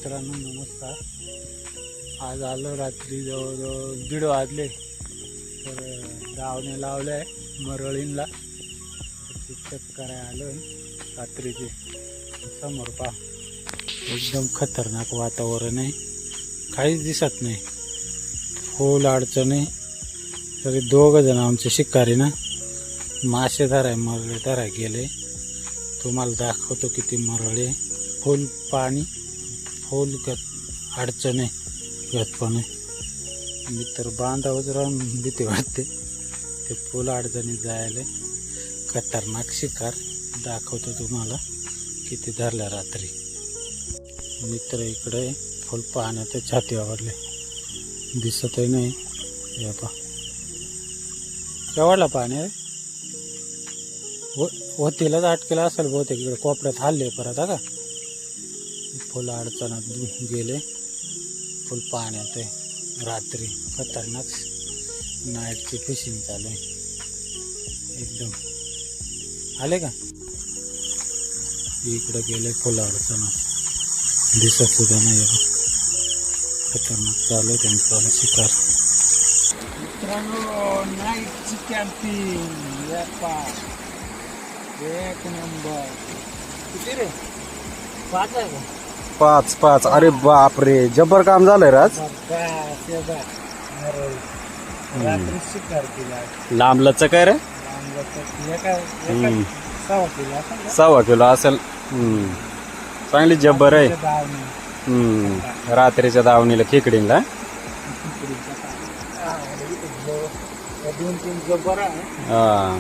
मित्रांनो नमस्कार. आज आलो रात्री जवळजवळ 1:30 वाजले. तर धावणे लावले आहे मरळींना. चेक करायला आलो रात्रीचे. समोर पहा एकदम खतरनाक वातावरण आहे, काहीच दिसत नाही, फुल अडचण आहे. तरी 2 जण आमचे शिकारी ना मासे धराय मरळे धराय गेले. तुम्हाला दाखवतो किती मरळे. फुल पाणी, फुल अडचण आहे, गतपण आहे. मी तर बांधावच राहून भीती वाटते. ते फुल अडचणीत जायला खतरनाक शिकार दाखवतो तुम्हाला किती धरल्या रात्री. मित्र इकडे फुल पाण्यात छाती आवडले, दिसतही नाही. या पा केवढला पाणी आहे. होतीलाच अटकेला असेल बहुतेक. इकडे कोपऱ्यात हल्ले परत का फुल अडचणात गेले. फुल पाण्यात आहे रात्री. खतरनाक नाईटची फिशिंग चालू आहे एकदम. आले का इकडे गेले फुल अडचणात, दिसत सुद्धा नाही. खतरनाक चालू आहे त्यांचा शिकार. मित्रांनो नाईटची कॅम्पिंग एक नंबर. किती रे? 5 आहे का? 5. अरे बाप रे, जबर काम झालंय राज. रात्री शिकार केला. लांब लचक आहे रे. 6 किलो असेल. चांगली जबर आहे. रात्रीच्या दावणीला खेकडीला 2-3 जबर आहे. हा